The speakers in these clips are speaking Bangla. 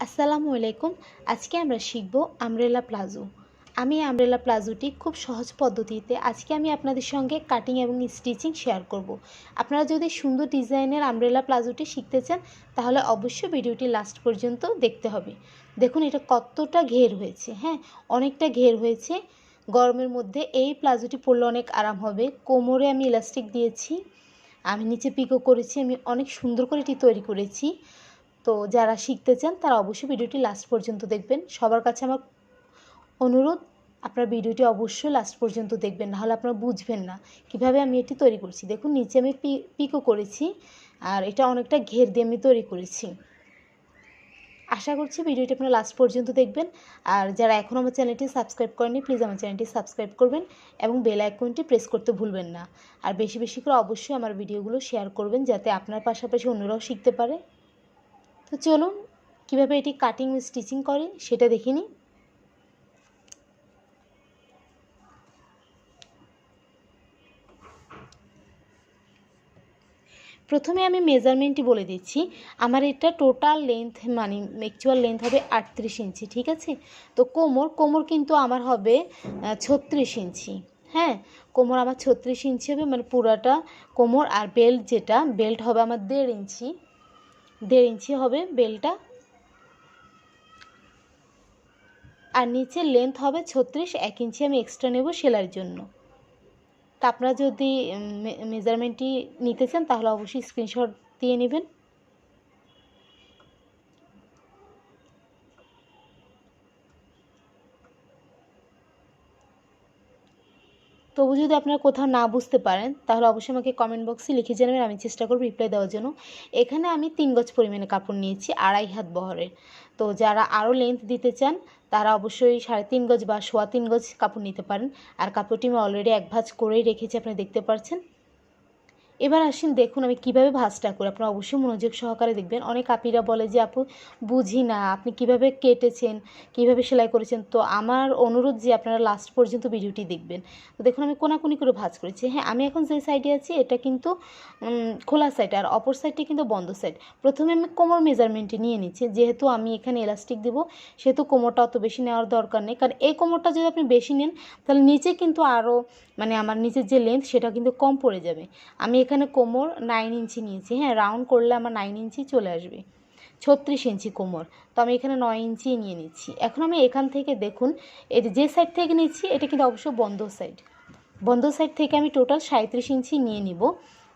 আসসালামু আলাইকুম। আজকে আমরা শিখব আমব্রেলা প্লাজো। আমি আমব্রেলা প্লাজোটি খুব সহজ পদ্ধতিতে আজকে আমি আপনাদের সঙ্গে কাটিং এবং স্টিচিং শেয়ার করব। আপনারা যদি সুন্দর ডিজাইনের আমব্রেলা প্লাজোটি শিখতে চান তাহলে অবশ্যই ভিডিওটি লাস্ট পর্যন্ত দেখতে হবে। দেখুন এটা কতটা ঘের হয়েছে, হ্যাঁ অনেকটা ঘের হয়েছে। গরমের মধ্যে এই প্লাজোটি পরলে অনেক আরাম হবে। কোমরে আমি ইলাস্টিক দিয়েছি, আমি নিচে পিকো করেছি, আমি অনেক সুন্দর করে এটি তৈরি করেছি। তো যারা শিখতে চান তারা অবশ্যই ভিডিওটি লাস্ট পর্যন্ত দেখবেন। সবার কাছে আমার অনুরোধ, আপনার ভিডিওটি অবশ্যই লাস্ট পর্যন্ত দেখবেন, নাহলে আপনারা বুঝবেন না কিভাবে আমি এটি তৈরি করছি। দেখুন নিচে আমি পিকো করেছি আর এটা অনেকটা ঘের দিয়ে আমি তৈরি করেছি। আশা করছি ভিডিওটি আপনারা লাস্ট পর্যন্ত দেখবেন। আর যারা এখনও আমার চ্যানেলটি সাবস্ক্রাইব করেনি প্লিজ আমার চ্যানেলটি সাবস্ক্রাইব করবেন এবং বেল আইকনটি প্রেস করতে ভুলবেন না। আর বেশি বেশি করে অবশ্যই আমার ভিডিওগুলো শেয়ার করবেন যাতে আপনার পাশাপাশি অন্যরাও শিখতে পারে। তো চলুন কীভাবে এটি কাটিং ও স্টিচিং করে সেটা দেখে নিই। প্রথমে আমি মেজারমেন্টটি বলে দিচ্ছি। আমার এটা টোটাল লেন্থ মানে অ্যাকচুয়াল লেন্থ হবে 38 ইঞ্চি, ঠিক আছে। তো কোমর কিন্তু আমার হবে 36 ইঞ্চি, হ্যাঁ কোমর আমার 36 ইঞ্চি হবে, মানে পুরাটা কোমর। আর বেল্ট হবে আমার 1.5 ইঞ্চি হবে বেল্টটা। আর নিচের লেন্থ হবে 36, 1 ইঞ্চি আমি এক্সট্রা নেব সেলাইয়ের জন্য। তা আপনারা যদি মেজারমেন্টটি নিতে চান তাহলে অবশ্যই স্ক্রিনশট দিয়ে নেবেন। তবু যদি আপনারা কোথাও না বুঝতে পারেন তাহলে অবশ্যই আমাকে কমেন্ট বক্সে লিখে জানাবেন, আমি চেষ্টা করব রিপ্লাই দেওয়ার জন্য। এখানে আমি 3 গজ পরিমাণে কাপড় নিয়েছি, 2.5 হাত বহরের। তো যারা আরও লেন্থ দিতে চান তারা অবশ্যই 3.5 গজ বা 3.25 গজ কাপড় নিতে পারেন। আর কাপড়টি আমি অলরেডি 1 ভাঁজ করেই রেখেছি, আপনারা দেখতে পাচ্ছেন। এবার আসেন দেখুন আমি কিভাবে ভাঁজটা করি, আপনারা অবশ্যই মনোযোগ সহকারে দেখবেন। অনেক আপিরা বলে যে আপু বুঝি না, আপনি কিভাবে কেটেছেন, কিভাবে সেলাই করেছেন। তো আমার অনুরোধ যে আপনারা লাস্ট পর্যন্ত ভিডিওটি দেখবেন। তো দেখুন আমি কোনাকুনি করে ভাঁজ করেছি। হ্যাঁ আমি এখন যে সাইডে আছি এটা কিন্তু খোলা সাইড, আর অপর সাইডটি কিন্তু বন্ধ সাইড। প্রথমে আমি কোমর মেজারমেন্টে নিয়ে নিচ্ছি, যেহেতু আমি এখানে এলাস্টিক দেবো সেহেতু কোমরটা অত বেশি নেওয়ার দরকার নেই। কারণ এই কোমরটা যদি আপনি বেশি নেন তাহলে নিচে কিন্তু আরও মানে আমার নিচের যে লেন্থ সেটা কিন্তু কম পড়ে যাবে। আমি এখানে কোমর 9 ইঞ্চি নিয়েছি, হ্যাঁ রাউন্ড করলে আমার 9 ইঞ্চি চলে আসবে। 36 ইঞ্চি কোমর, তো আমি এখানে 9 ইঞ্চি নিয়ে নিচ্ছি। এখন আমি এখান থেকে দেখুন এর যে সাইড থেকে নিচ্ছি এটা কিন্তু অবশ্য বন্ধ সাইড থেকে আমি টোটাল 37 ইঞ্চি নিয়ে নিব।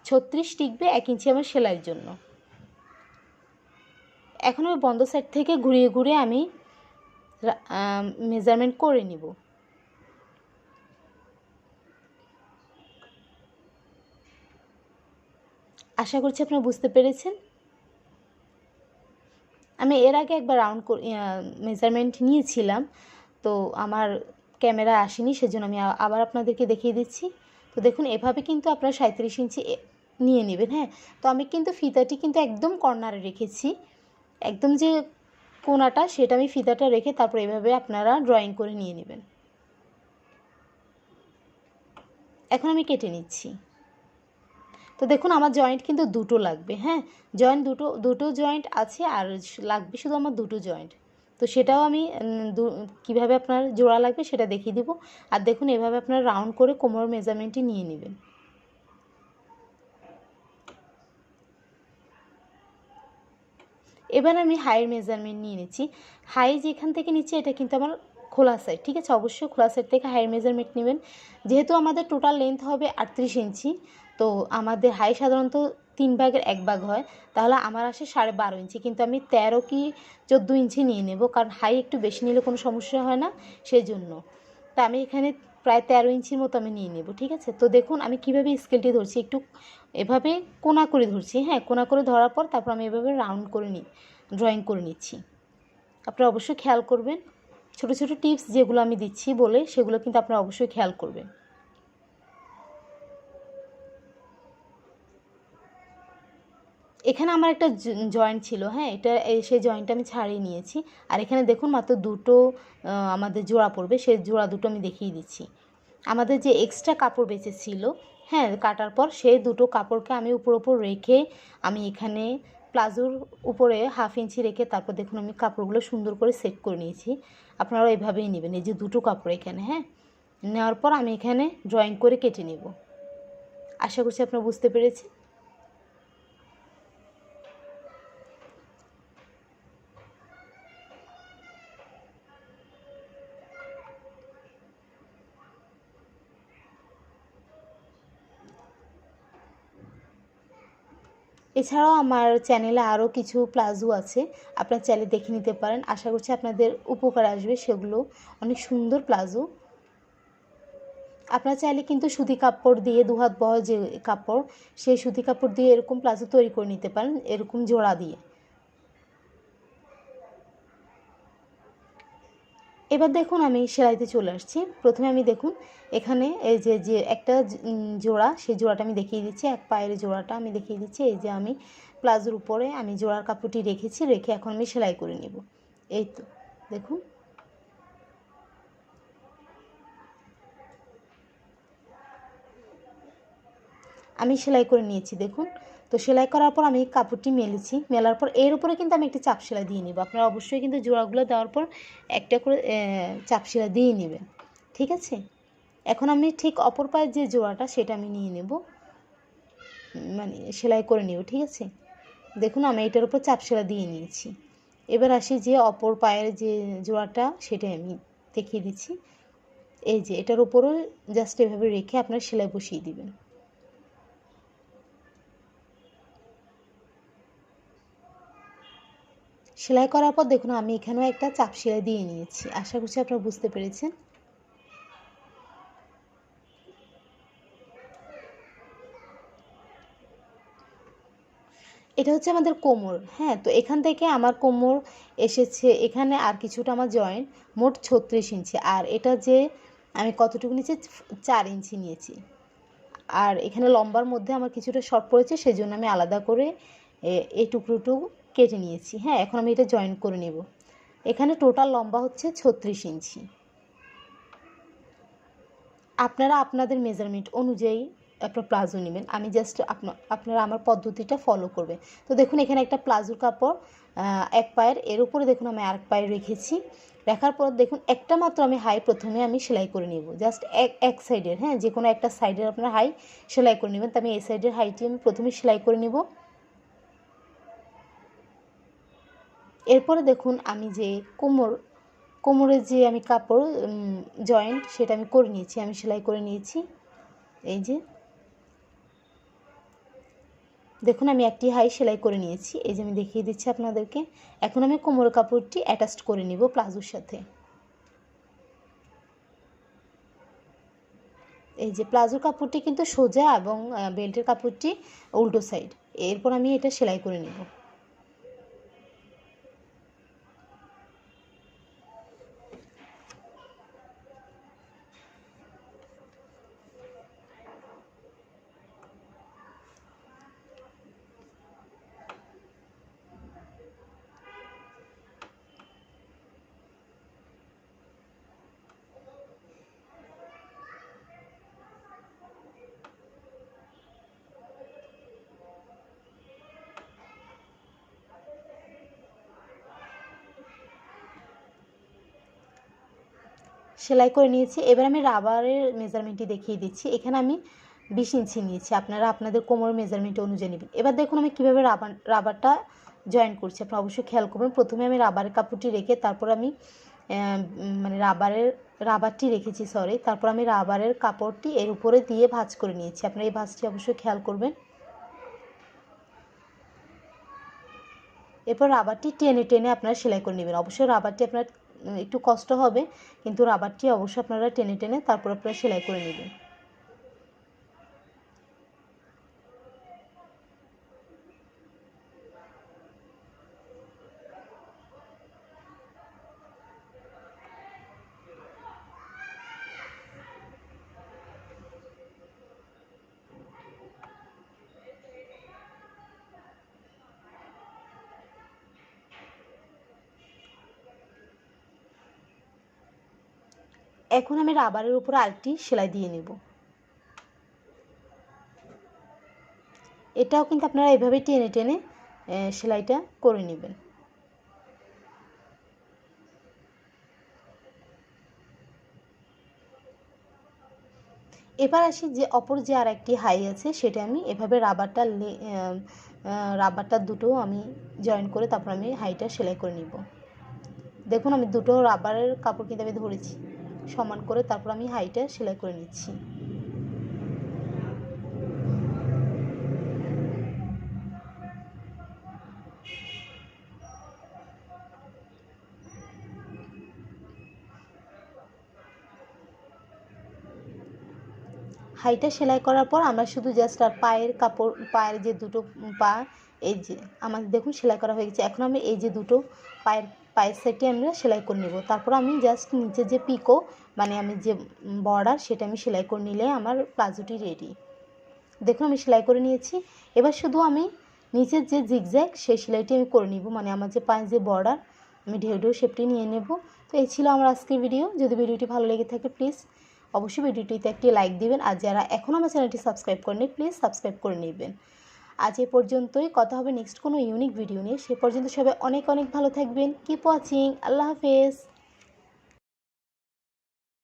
36 টিকবে, 1 ইঞ্চি আমার সেলাইয়ের জন্য। এখন আমি বন্ধ সাইড থেকে ঘুরিয়ে ঘুরিয়ে আমি মেজারমেন্ট করে নিব। আশা করছি আপনারা বুঝতে পেরেছেন। আমি এর আগে একবার মেজারমেন্ট নিয়েছিলাম, তো আমার ক্যামেরা আসেনি, সেজন্য আমি আবার আপনাদেরকে দেখিয়ে দিচ্ছি। তো দেখুন এভাবে কিন্তু আপনারা 37 ইঞ্চি নিয়ে নেবেন, হ্যাঁ। তো আমি কিন্তু ফিতাটি কিন্তু একদম কর্নারে রেখেছি, একদম যে কোনাটা সেটা আমি ফিতাটা রেখে তারপর এভাবে আপনারা ড্রয়িং করে নিয়ে নেবেন। এখন আমি কেটে নিচ্ছি। তো দেখুন আমার জয়েন্ট কিন্তু দুটো লাগবে, হ্যাঁ জয়েন্ট দুটো জয়েন্ট আছে, আর লাগবে শুধু আমার দুটো জয়েন্ট। তো সেটাও আমি কীভাবে আপনার জোড়া লাগবে সেটা দেখিয়ে দিব। আর দেখুন এভাবে আপনারা রাউন্ড করে কোমর মেজারমেন্টটি নিয়ে নেবেন। এবার আমি হাইয়ের মেজারমেন্ট নিয়ে নিচ্ছি। হাই যেখান থেকে নিচ্ছি এটা কিন্তু আমার খোলা সাইড, ঠিক আছে। অবশ্যই খোলা সাইড থেকে হাইয়ের মেজারমেন্ট নেবেন। যেহেতু আমাদের টোটাল লেন্থ হবে 38 ইঞ্চি, তো আমাদের হাই সাধারণত 3 ভাগের 1 ভাগ হয়, তাহলে আমার আসে 12.5 ইঞ্চি। কিন্তু আমি 13 কি 14 ইঞ্চি নিয়ে নেব, কারণ হাই একটু বেশি নিলে কোনো সমস্যা হয় না, সেই জন্য। তা আমি এখানে প্রায় 13 ইঞ্চির মতো আমি নিয়ে নেব, ঠিক আছে। তো দেখুন আমি কিভাবে স্কেলটি ধরছি, একটু এভাবে কোনা করে ধরছি, হ্যাঁ কোনা করে ধরার পর তারপর আমি এভাবে রাউন্ড করে ড্রয়িং করে নিচ্ছি। আপনারা অবশ্যই খেয়াল করবেন, ছোটো ছোটো টিপস যেগুলো আমি দিচ্ছি বলে সেগুলো কিন্তু আপনারা অবশ্যই খেয়াল করবেন। এখানে আমার একটা জয়েন্ট ছিল, হ্যাঁ এটা সেই জয়েন্টটা আমি ছাড়িয়ে নিয়েছি। আর এখানে দেখুন মাত্র দুটো আমাদের জোড়া পড়বে, সেই জোড়া দুটো আমি দেখিয়ে দিচ্ছি। আমাদের যে এক্সট্রা কাপড় বেঁচে ছিল, হ্যাঁ কাটার পর সেই দুটো কাপড়কে আমি উপর রেখে আমি এখানে প্লাজোর উপরে 1/2 ইঞ্চি রেখে তারপর দেখুন আমি কাপড়গুলো সুন্দর করে সেট করে নিয়েছি। আপনারা এভাবেই নেবেন, এই যে দুটো কাপড় এখানে, হ্যাঁ, নেওয়ার পর আমি এখানে ড্রয়িং করে কেটে নেব। আশা করছি আপনারা বুঝতে পেরেছেন। এছাড়াও আমার চ্যানেলে আরও কিছু প্লাজো আছে, আপনার চাইলে দেখে নিতে পারেন। আশা করছি আপনাদের উপকার আসবে, সেগুলো অনেক সুন্দর প্লাজো। আপনারা চাইলে কিন্তু সুতি কাপড় দিয়ে 2 হাত বহর যে কাপড়, সেই সুতি কাপড় দিয়ে এরকম প্লাজো তৈরি করে নিতে পারেন, এরকম জোড়া দিয়ে। এবার দেখুন আমি সেলাইতে চলে আসছি। প্রথমে আমি দেখুন এখানে এই যে একটা জোড়া, সেই জোড়াটা আমি দেখিয়ে দিচ্ছি, এক পায়ের জোড়াটা আমি দেখিয়ে দিচ্ছি। এই যে আমি প্লাজোর উপরে আমি জোড়ার কাপড়টি রেখেছি, রেখে এখন আমি সেলাই করে নেব। এই তো দেখুন, আমি সেলাই করে নিয়েছি দেখুন। তো সেলাই করার পর আমি কাপড়টি মেলেছি, মেলার পর এর উপরে কিন্তু আমি একটি চাপ সেলাই দিয়ে নিব। আপনারা অবশ্যই কিন্তু জোড়াগুলো দেওয়ার পর একটা করে চাপ সেলাই দিয়ে নেবেন, ঠিক আছে। এখন আমি ঠিক অপর পায়ের যে জোড়াটা সেটা আমি নিয়ে নেব, মানে সেলাই করে নেব, ঠিক আছে। দেখুন আমি এটার উপর চাপ সেলাই দিয়ে নিয়েছি। এবার আসি যে অপর পায়ের যে জোড়াটা, সেটা আমি দেখিয়ে দিচ্ছি। এই যে এটার উপরও জাস্ট এভাবে রেখে আপনারা সেলাই বসিয়ে দিবেন। সেলাই করার পর দেখুন আমি এখানেও একটা চাপ সেলাই দিয়ে নিয়েছি। আশা করছি আপনারা বুঝতে পেরেছেন। এটা হচ্ছে আমাদের কোমর, হ্যাঁ। তো এখান থেকে আমার কোমর এসেছে এখানে, আর কিছুটা আমার জয়েন্ট, মোট 36 ইঞ্চি। আর এটা যে আমি কতটুকু নিয়েছি, 4 ইঞ্চি নিয়েছি। আর এখানে লম্বার মধ্যে আমার কিছুটা শর্ট পড়েছে, সেই জন্য আমি আলাদা করে এই টুকরোটুকু কেটে নিয়েছি, হ্যাঁ। এখন আমি এটা জয়েন করে নেব। এখানে টোটাল লম্বা হচ্ছে 36 ইঞ্চি। আপনারা আপনাদের মেজারমেন্ট অনুযায়ী আপনার প্লাজো নেবেন। আমি জাস্ট আপনারা আমার পদ্ধতিটা ফলো করবেন। তো দেখুন এখানে একটা প্লাজোর কাপড় এক পায়ের, এর উপরে দেখুন আমি আরেক পায়ে রেখেছি। রাখার পর দেখুন একটা মাত্র আমি হাই প্রথমে আমি সেলাই করে নেব, জাস্ট এক সাইডের, হ্যাঁ, যে কোনো একটা সাইডের আপনার হাই সেলাই করে নেবেন। তো আমি এই সাইডের হাইটি আমি প্রথমে সেলাই করে নেব। এরপরে দেখুন আমি যে কোমরের যে আমি কাপড় জয়েন্ট সেটা আমি করে নিয়েছি, আমি সেলাই করে নিয়েছি। এই যে দেখুন আমি একটি হাই সেলাই করে নিয়েছি, এই যে আমি দেখিয়ে দিচ্ছি আপনাদেরকে। এখন আমি কোমরের কাপড়টি অ্যাটাচ করে নিব প্লাজোর সাথে। এই যে প্লাজোর কাপড়টি কিন্তু সোজা এবং বেল্টের কাপড়টি উল্টো সাইড। এরপর আমি এটা সেলাই করে নিব। সেলাই করে নিয়েছি। এবার আমি রাবারের মেজারমেন্টটি দেখিয়ে দিচ্ছি। এখানে আমি 20 ইঞ্চি নিয়েছি, আপনারা আপনাদের কোমর মেজারমেন্ট অনুযায়ী নেবেন। এবার দেখুন আমি কীভাবে রাবারটা জয়েন করছি, আপনারা অবশ্যই খেয়াল করবেন। প্রথমে আমি রাবারের কাপড়টি রেখে তারপর আমি মানে রাবারটি রেখেছি, সরি, তারপর আমি রাবারের কাপড়টি এর উপরে দিয়ে ভাঁজ করে নিয়েছি। আপনারা এই ভাঁজটি অবশ্যই খেয়াল করবেন। এরপর রাবারটি টেনে টেনে আপনারা সেলাই করে নেবেন। অবশ্যই রাবারটি আপনার একটু কষ্ট হবে, কিন্তু রাবারটি অবশ্যই আপনারা টেনে টেনে তারপর আপনারা সেলাই করে নেবেন। এখন আমি রাবারের উপর আরেকটি সেলাই দিয়ে নেব। এটাও কিন্তু আপনারা এভাবে টেনে টেনে সেলাইটা করে নেবেন। এবার আসি যে অপর যে আর একটি হাই আছে, সেটা আমি এভাবে রাবারটা দুটো আমি জয়েন করে তারপর আমি হাইটা সেলাই করে নিব। দেখুন আমি দুটো রাবারের কাপড় কিন্তু আমি ধরেছি সমান করে, তারপর আমি হাইটা সেলাই করে নিচ্ছি। হাইটা সেলাই করার পর আমরা শুধু জাস্ট আর পায়ের কাপড়, পায়ের যে দুটো পা, এই যে আমাদের দেখুন সেলাই করা হয়ে গেছে। এখন আমি এই যে দুটো পায়ের সাইডে আমরা সেলাই করে নেব। তারপর আমি জাস্ট নিচে যে পিকো মানে আমি যে বর্ডার সেটা আমি সেলাই করে নিলে আমার প্লাজোটি রেডি। দেখুন আমি সেলাই করে নিয়েছি। এবার শুধু আমি নিচের যে জিগজ্যাগ সেই সেলাইটি আমি করে নিব, মানে আমার যে পায়ের যে বর্ডার আমি ঢেউ শেপটি নিয়ে নেব। তো এই ছিল আমার আজকের ভিডিও। যদি ভিডিওটি ভালো লেগে থাকে প্লিজ অবশ্যই ভিডিওটিতে একটি লাইক দিবেন, আর যারা এখনও আমার চ্যানেলটি সাবস্ক্রাইব করেনি প্লিজ সাবস্ক্রাইব করে নেবেন। আজ এ পর্যন্তই, কথা হবে নেক্সট কোনো ইউনিক ভিডিও নিয়ে। সে পর্যন্ত সবাই অনেক অনেক ভালো থাকবেন। Keep watching. আল্লাহ হাফেজ।